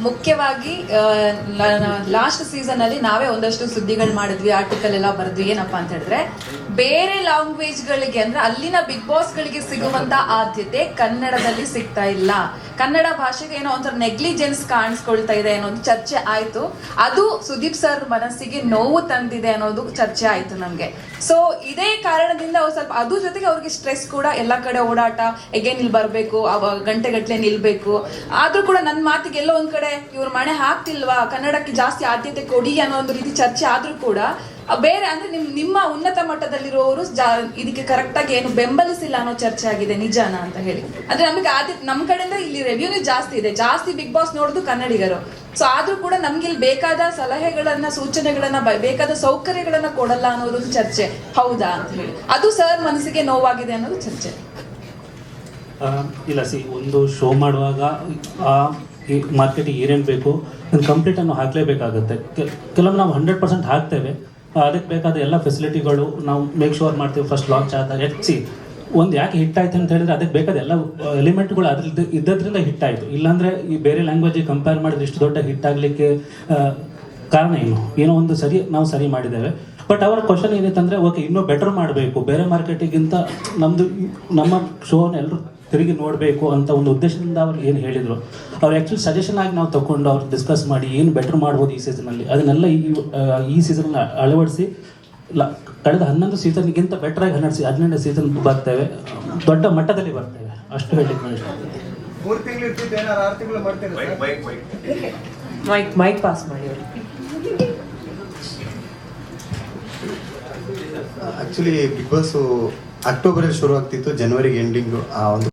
ಮುಖ್ಯವಾಗಿ last season ಅಲ್ಲಿ ನಾವೇ ಒಂದಷ್ಟು ಸುದ್ದಿಗಳು ಮಾಡಿದ್ವಿ, ಆರ್ಟಿಕಲ್ ಎಲ್ಲ ಬರೆದ್ವಿ. ಏನಪ್ಪಾ ಅಂತ ಹೇಳಿದ್ರೆ, ಬೇರೆ ಲ್ಯಾಂಗ್ವೇಜ್ ಗಳಿಗೆ ಅಂದ್ರೆ ಅಲ್ಲಿನ ಬಿಗ್ ಬಾಸ್ ಗಳಿಗೆ ಸಿಗುವಂತ ಆದ್ಯತೆ ಕನ್ನಡದಲ್ಲಿ ಸಿಗ್ತಾ ಇಲ್ಲ. ಕನ್ನಡ ಭಾಷೆಗೆ ಏನೋ ಒಂಥರ ನೆಗ್ಲಿಜೆನ್ಸ್ ಕಾಣಿಸ್ಕೊಳ್ತಾ ಇದೆ ಅನ್ನೋದು ಚರ್ಚೆ ಆಯ್ತು. ಅದು ಸುದೀಪ್ ಸರ್ ಮನಸ್ಸಿಗೆ ನೋವು ತಂದಿದೆ ಅನ್ನೋದು ಚರ್ಚೆ ಆಯ್ತು ನಮ್ಗೆ. ಸೊ ಇದೇ ಕಾರಣದಿಂದ ಅವ್ರು ಸ್ವಲ್ಪ ಅದ್ರ ಜೊತೆಗೆ ಅವ್ರಿಗೆ ಸ್ಟ್ರೆಸ್ ಕೂಡ, ಎಲ್ಲ ಕಡೆ ಓಡಾಟ, ಎಗೇನ್ ಇಲ್ಲಿ ಬರ್ಬೇಕು, ಗಂಟೆಗಟ್ಲೆ ನಿಲ್ಬೇಕು. ಆದ್ರೂ ಕೂಡ ನನ್ನ ಮಾತಿಗೆ ಎಲ್ಲೋ ಒಂದ್ ಕಡೆ ಇವ್ರ ಮಣೆ ಹಾಕ್ತಿಲ್ವಾ, ಕನ್ನಡಕ್ಕೆ ಜಾಸ್ತಿ ಆದ್ಯತೆ ಕೊಡಿ ಅನ್ನೋ ಒಂದು ರೀತಿ ಚರ್ಚೆ ಆದ್ರೂ ಕೂಡ ಬೇರೆ ಅಂದ್ರೆ ನಿಮ್ಮ ಉನ್ನತ ಮಟ್ಟದಲ್ಲಿರುವವರು ಇದಕ್ಕೆ ಕರೆಕ್ಟ್ ಆಗಿ ಏನು ಬೆಂಬಲಿಸಿಲ್ಲ ಅನ್ನೋ ಚರ್ಚೆ ಆಗಿದೆ. ನಿಜಾನ ಅಂತ ಹೇಳಿ ಅಂದ್ರೆ ನಮಗೆ ನಮ್ ಕಡೆಯಿಂದ ಇಲ್ಲಿ ರೆವ್ಯೂನು ಜಾಸ್ತಿ ಇದೆ, ಜಾಸ್ತಿ ಬಿಗ್ ಬಾಸ್ ನೋಡುದು ಕನ್ನಡಿಗರು. ಸೊ ಆದ್ರೂ ಕೂಡ ನಮ್ಗೆ ಇಲ್ಲಿ ಬೇಕಾದ ಸಲಹೆಗಳನ್ನ, ಸೂಚನೆಗಳನ್ನ, ಬೇಕಾದ ಸೌಕರ್ಯಗಳನ್ನ ಕೊಡಲ್ಲ ಅನ್ನೋದೊಂದು ಚರ್ಚೆ. ಹೌದಾ ಅಂತ ಹೇಳಿ ಅದು ಸರ್ ಮನಸ್ಸಿಗೆ ನೋವಾಗಿದೆ ಅನ್ನೋದು ಚರ್ಚೆ. ಇಲ್ಲ ಒಂದು ಶೋ ಮಾಡುವಾಗ ಈ ಮಾರ್ಕೆಟಿಗೆ ಏನೇನು ಬೇಕು ಕಂಪ್ಲೀಟ್ ಅನ್ನು ಹಾಕಲೇಬೇಕಾಗುತ್ತೆ. ಕೆಲವೊಮ್ಮೆ ನಾವು 100% ಹಾಕ್ತೇವೆ, ಅದಕ್ಕೆ ಬೇಕಾದ ಎಲ್ಲ ಫೆಸಿಲಿಟಿಗಳು ನಾವು ಮೇಕ್ ಶೋರ್ ಮಾಡ್ತೀವಿ. ಫಸ್ಟ್ ಲಾಂಚ್ ಆದಾಗ ಒಂದು ಯಾಕೆ ಹಿಟ್ ಆಯ್ತು ಅಂತ ಹೇಳಿದ್ರೆ ಅದಕ್ಕೆ ಬೇಕಾದ ಎಲ್ಲ ಎಲಿಮೆಂಟ್ಗಳು ಅದ್ರದ್ದು ಇದ್ದದ್ರಿಂದ ಹಿಟ್ ಆಯಿತು. ಇಲ್ಲಾಂದರೆ ಈ ಬೇರೆ ಲ್ಯಾಂಗ್ವೇಜಿಗೆ ಕಂಪೇರ್ ಮಾಡಿದ್ರೆ ಇಷ್ಟು ದೊಡ್ಡ ಹಿಟ್ ಆಗಲಿಕ್ಕೆ ಕಾರಣ ಏನೋ ಒಂದು ನಾವು ಸರಿ ಮಾಡಿದ್ದೇವೆ. ಬಟ್ ಅವರ ಕ್ವಶನ್ ಏನಿತ್ತಂದರೆ, ಓಕೆ ಇನ್ನೂ ಬೆಟರ್ ಮಾಡಬೇಕು, ಬೇರೆ ಮಾರ್ಕೆಟಿಗಿಂತ ನಮ್ಮ ಶೋನ ಎಲ್ಲರೂ ತಿರುಗಿ ನೋಡಬೇಕು ಅಂತ ಒಂದು ಉದ್ದೇಶದಿಂದ ಅವ್ರು ಏನು ಹೇಳಿದರು, ಅವ್ರು ಆ್ಯಕ್ಚುಲಿ ಸಜೆಷನ್ ಆಗಿ ನಾವು ತಗೊಂಡು ಅವ್ರು ಡಿಸ್ಕಸ್ ಮಾಡಿ ಏನು ಬೆಟರ್ ಮಾಡ್ಬೋದು ಈ ಸೀಸನಲ್ಲಿ, ಅದನ್ನೆಲ್ಲ ಈ ಸೀಸನ್ ಅಳವಡಿಸಿ ಕಳೆದ 11 ಸೀಸನ್ಗಿಂತ ಬೆಟರಾಗಿ 12 ಸೀಸನ್ ಬರ್ತೇವೆ, ದೊಡ್ಡ ಮಟ್ಟದಲ್ಲಿ ಬರ್ತೇವೆ. ಅಷ್ಟು ಹೇಳಲಿಕ್ಕೆ ಮೈಕ್ ಪಾಸ್ ಮಾಡಿ. ಆ್ಯಕ್ಚುಲಿ ಬಿಗ್ ಬಾಸ್ ಅಕ್ಟೋಬರಲ್ಲಿ ಶುರು ಆಗ್ತಿತ್ತು, ಜನವರಿಗೆ ಎಂಡಿಂಗು ಆ ಒಂದು